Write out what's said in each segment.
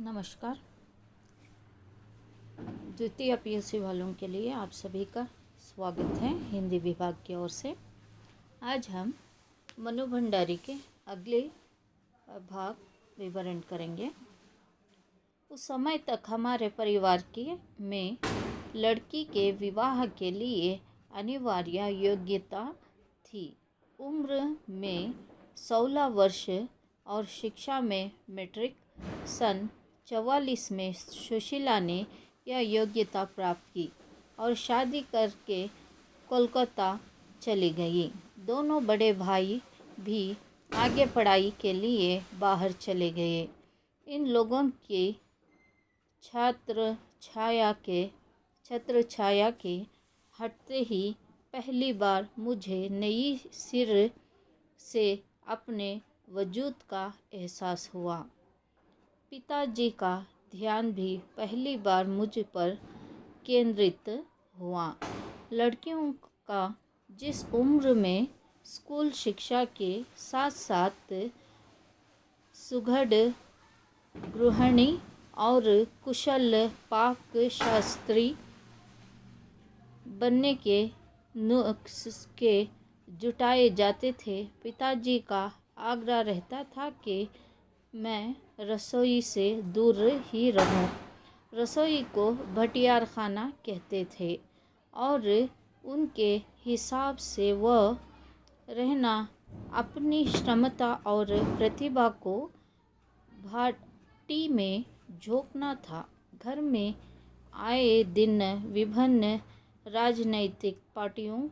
नमस्कार। द्वितीय पीयूसी वालों के लिए आप सभी का स्वागत है हिंदी विभाग की ओर से। आज हम मनु भंडारी के अगले भाग विवरण करेंगे। उस समय तक हमारे परिवार में लड़की के विवाह के लिए अनिवार्य योग्यता थी। उम्र में 16 वर्ष और शिक्षा में मैट्रिक। सन 44 में सुशीला ने यह योग्यता प्राप्त की और शादी करके कोलकाता चली गई। दोनों बड़े भाई भी आगे पढ़ाई के लिए बाहर चले गए। इन लोगों की छत्र छाया के हटते ही पहली बार मुझे नई सिर से अपने वजूद का एहसास हुआ। पिताजी का ध्यान भी पहली बार मुझ पर केंद्रित हुआ। लड़कियों का जिस उम्र में स्कूल शिक्षा के साथ साथ सुघड़ गृहिणी और कुशल पाकशास्त्री बनने के नुस्खे जुटाए जाते थे, पिताजी का आग्रह रहता था कि मैं रसोई से दूर ही रहूं। रसोई को भटियार खाना कहते थे और उनके हिसाब से वह रहना अपनी क्षमता और प्रतिभा को भाटी में झोंकना था। घर में आए दिन विभिन्न राजनैतिक पार्टियों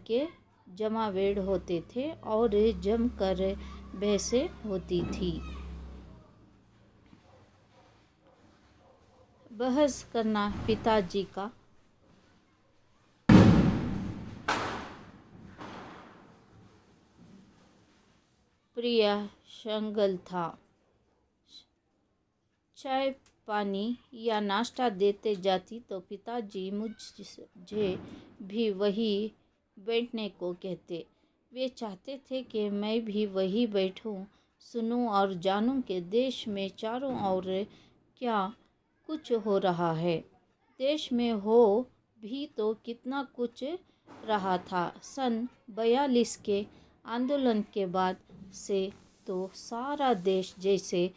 के जमावड़े होते थे और जमकर बहसें होती थी। बहस करना पिताजी का प्रिय शगल था। चाय पानी या नाश्ता देते जाती तो पिताजी मुझे भी वही बैठने को कहते। वे चाहते थे कि मैं भी वही बैठूं, सुनूं और जानूं कि देश में चारों ओर क्या कुछ हो रहा है। देश में हो भी तो कितना कुछ रहा था। सन 42 के आंदोलन के बाद से तो सारा देश जैसे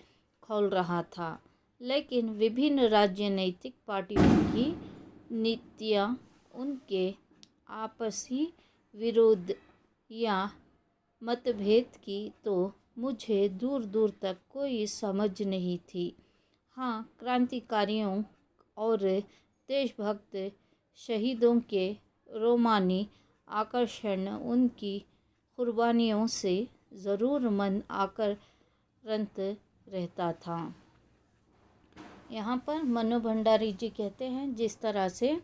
खोल रहा था, लेकिन विभिन्न राजनीतिक पार्टियों की नीतियां, उनके आपसी विरोध या मतभेद की तो मुझे दूर दूर तक कोई समझ नहीं थी। हाँ, क्रांतिकारियों और देशभक्त शहीदों के रोमानी आकर्षण, उनकी कुर्बानियों से ज़रूर मन आक्रांत रहता था। यहाँ पर मनु भंडारी जी कहते हैं, जिस तरह से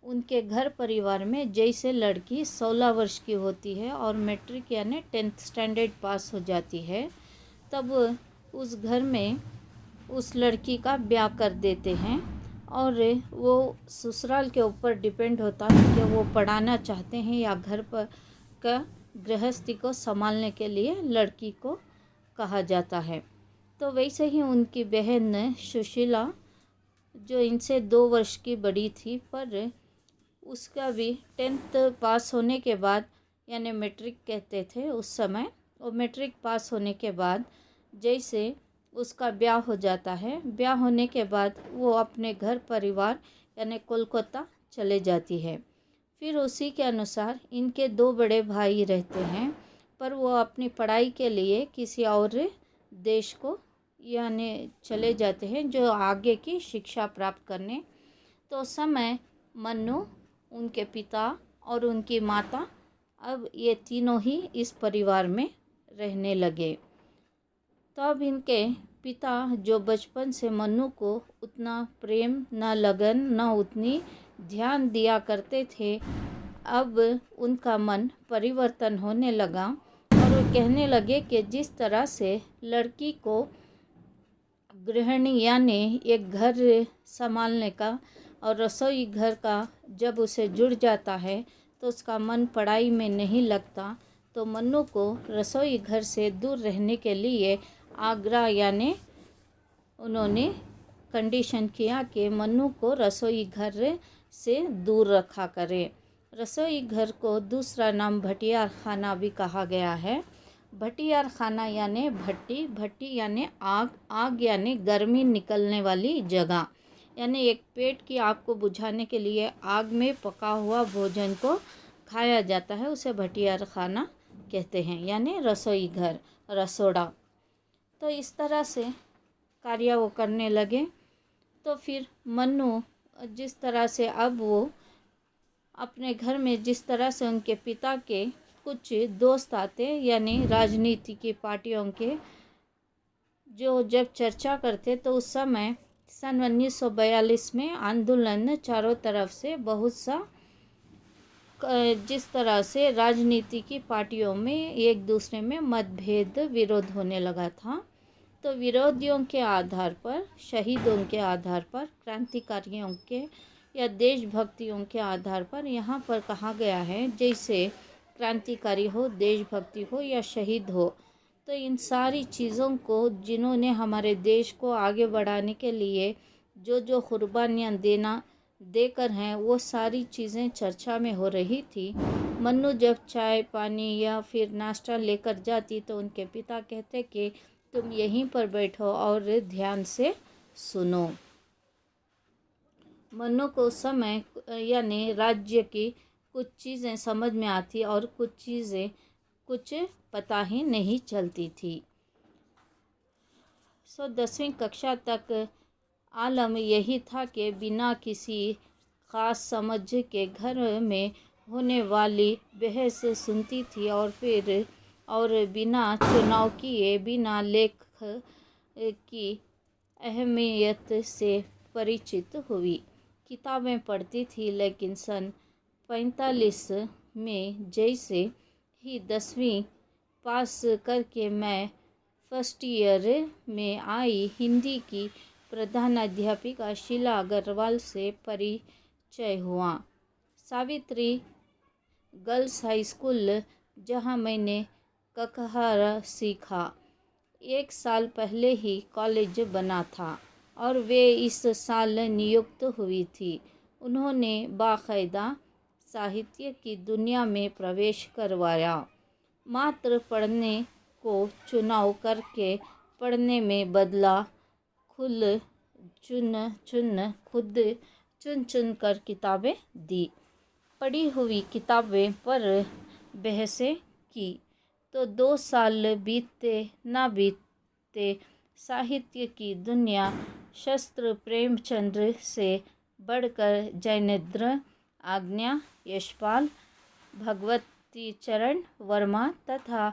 उनके घर परिवार में जैसे लड़की 16 वर्ष की होती है और मैट्रिक यानी 10th स्टैंडर्ड पास हो जाती है, तब उस घर में उस लड़की का ब्याह कर देते हैं और वो ससुराल के ऊपर डिपेंड होता है कि वो पढ़ाना चाहते हैं या घर पर का गृहस्थी को संभालने के लिए लड़की को कहा जाता है। तो वैसे ही उनकी बहन सुशीला, जो इनसे 2 वर्ष की बड़ी थी, पर उसका भी 10th पास होने के बाद, यानी मैट्रिक कहते थे उस समय, और मैट्रिक पास होने के बाद जैसे उसका ब्याह हो जाता है, ब्याह होने के बाद वो अपने घर परिवार यानी कोलकाता चले जाती है। फिर उसी के अनुसार इनके 2 बड़े भाई रहते हैं, पर वो अपनी पढ़ाई के लिए किसी और देश को यानी चले जाते हैं, जो आगे की शिक्षा प्राप्त करने। तो समय मन्नू, उनके पिता और उनकी माता, अब ये तीनों ही इस परिवार में रहने लगे। तब इनके पिता, जो बचपन से मन्नू को उतना प्रेम न लगन न उतनी ध्यान दिया करते थे, अब उनका मन परिवर्तन होने लगा और वो कहने लगे कि जिस तरह से लड़की को गृहिणी यानी एक घर संभालने का और रसोई घर का जब उसे जुड़ जाता है तो उसका मन पढ़ाई में नहीं लगता, तो मन्नू को रसोई घर से दूर रहने के लिए आगरा यानी उन्होंने कंडीशन किया कि मन्नू को रसोई घर से दूर रखा करें। रसोई घर को दूसरा नाम भटियार खाना भी कहा गया है। भटियार खाना यानी भट्टी, भट्टी यानी आग, आग यानी गर्मी निकलने वाली जगह, यानी एक पेट की आग को बुझाने के लिए आग में पका हुआ भोजन को खाया जाता है, उसे भटियार खाना कहते हैं, यानी रसोई घर, रसोड़ा। तो इस तरह से कार्य वो करने लगे। तो फिर मन्नू जिस तरह से अब वो अपने घर में, जिस तरह से उनके पिता के कुछ दोस्त आते, यानी राजनीति की पार्टियों के, जो जब चर्चा करते तो उस समय सन 1942 में आंदोलन चारों तरफ से बहुत सा, जिस तरह से राजनीति की पार्टियों में एक दूसरे में मतभेद, विरोध होने लगा था, तो विरोधियों के आधार पर, शहीदों के आधार पर, क्रांतिकारियों के या देशभक्तियों के आधार पर यहाँ पर कहा गया है, जैसे क्रांतिकारी हो, देशभक्ति हो या शहीद हो, तो इन सारी चीज़ों को जिन्होंने हमारे देश को आगे बढ़ाने के लिए जो कुर्बानियाँ देकर हैं, वो सारी चीज़ें चर्चा में हो रही थी। मन्नू जब चाय पानी या फिर नाश्ता लेकर जाती तो उनके पिता कहते कि तुम यहीं पर बैठो और ध्यान से सुनो। मन्नू को उस समय यानी राज्य की कुछ चीज़ें समझ में आती और कुछ चीज़ें कुछ पता ही नहीं चलती थी। 10वीं कक्षा तक आलम यही था कि बिना किसी ख़ास समझ के घर में होने वाली बहस सुनती थी और बिना चुनाव किए, बिना लेख की अहमियत से परिचित हुई। किताबें पढ़ती थी, लेकिन सन 45 में जैसे ही 10वीं पास करके मैं फर्स्ट ईयर में आई, हिंदी की प्रधानाध्यापिका शीला अग्रवाल से परिचय हुआ। सावित्री गर्ल्स हाई स्कूल, जहां मैंने ककहारा सीखा, 1 साल पहले ही कॉलेज बना था और वे इस साल नियुक्त हुई थी। उन्होंने बाकायदा साहित्य की दुनिया में प्रवेश करवाया। मात्र पढ़ने को चुनाव करके पढ़ने में बदला। खुद चुन कर किताबें दी, पढ़ी हुई किताबें पर बहसें की, तो 2 साल बीतते ना बीतते साहित्य की दुनिया शस्त्र प्रेमचंद्र से बढ़कर जैनेन्द्र, आज्ञा, यशपाल, भगवती चरण वर्मा तथा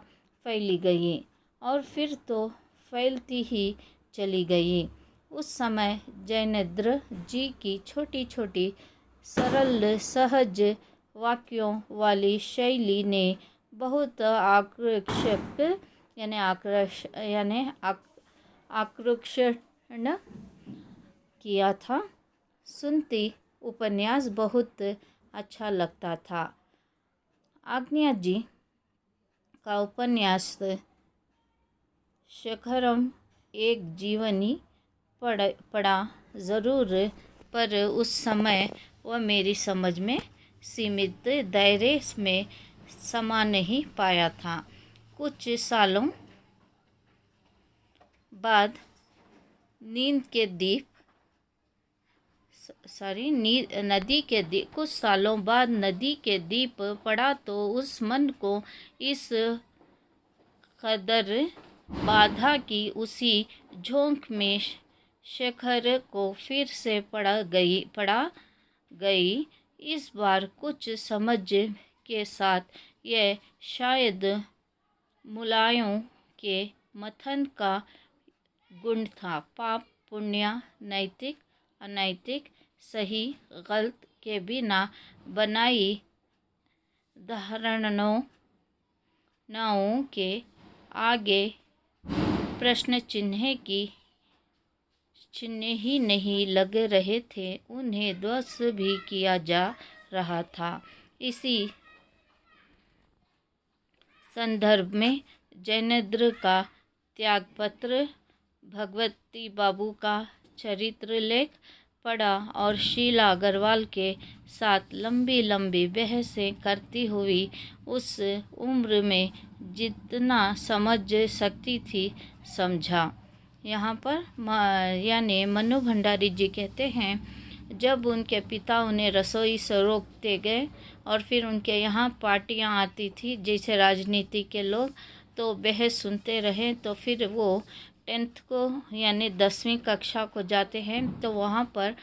फैली गई और फिर तो फैलती ही चली गई। उस समय जैनेन्द्र जी की छोटी छोटी सरल सहज वाक्यों वाली शैली ने बहुत आकर्षण किया था। सुनती उपन्यास बहुत अच्छा लगता था। आज्ञा जी का उपन्यास शेखरम एक जीवनी पढ़ा ज़रूर, पर उस समय वह मेरी समझ में सीमित दायरे में समा नहीं पाया था। कुछ सालों बाद कुछ सालों बाद नदी के दीप पड़ा तो उस मन को इस कदर बाधा की उसी झोंक में शेखर को फिर से पड़ा गई। इस बार कुछ समझ के साथ, यह शायद मुलायों के मथन का गुण था। पाप पुण्य, नैतिक अनैतिक, सही गलत के बिना बनाई धारणाओं के आगे प्रश्न चिन्ह ही नहीं लग रहे थे, उन्हें ध्वस्त भी किया जा रहा था। इसी संदर्भ में जैनेन्द्र का त्यागपत्र भगवती बाबू का चरित्र लेख पढ़ा और शीला अग्रवाल के साथ लंबी लंबी बहसें करती हुई उस उम्र में जितना समझ सकती थी समझा। यहाँ पर यानी मनु भंडारी जी कहते हैं, जब उनके पिता उन्हें रसोई से रोकते गए और फिर उनके यहाँ पार्टियाँ आती थी जैसे राजनीति के लोग, तो बहस सुनते रहे। तो फिर वो 10th को यानी 10वीं कक्षा को जाते हैं। तो वहाँ पर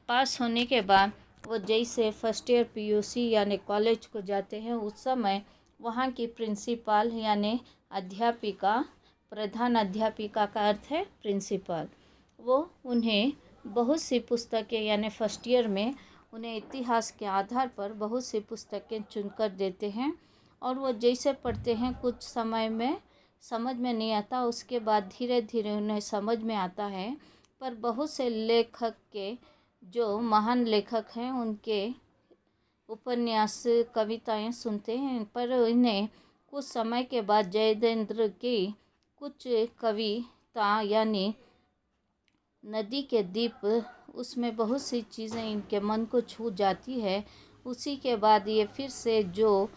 पास होने के बाद वो जैसे फर्स्ट ईयर पीयूसी यानी कॉलेज को जाते हैं, उस समय वहाँ की प्रिंसिपल यानी अध्यापिका, प्रधान अध्यापिका का अर्थ है प्रिंसिपल, वो उन्हें बहुत सी पुस्तकें यानी फर्स्ट ईयर में उन्हें इतिहास के आधार पर बहुत सी पुस्तकें चुनकर देते हैं और वो जैसे पढ़ते हैं कुछ समय में समझ में नहीं आता, उसके बाद धीरे धीरे उन्हें समझ में आता है। पर बहुत से लेखक के जो महान लेखक हैं उनके उपन्यास कविताएं सुनते हैं, पर इन्हें कुछ समय के बाद जयेंद्र की कुछ कविता यानी नदी के दीप, उसमें बहुत सी चीज़ें इनके मन को छू जाती है। उसी के बाद ये फिर से जो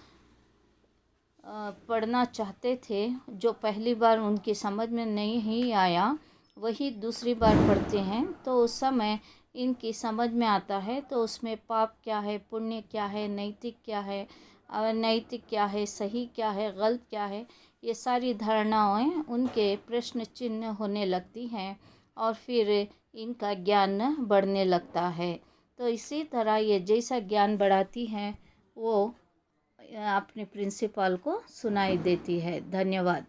पढ़ना चाहते थे, जो पहली बार उनकी समझ में नहीं आया, वही दूसरी बार पढ़ते हैं। तो उस समय इनकी समझ में आता है, तो उसमें पाप क्या है, पुण्य क्या है, नैतिक क्या है, अनैतिक क्या है, सही क्या है, गलत क्या है, ये सारी धारणाएं उनके प्रश्न चिन्ह होने लगती हैं और फिर इनका ज्ञान बढ़ने लगता है। तो इसी तरह ये जैसा ज्ञान बढ़ाती हैं वो अपने प्रिंसिपल को सुनाई देती है। धन्यवाद।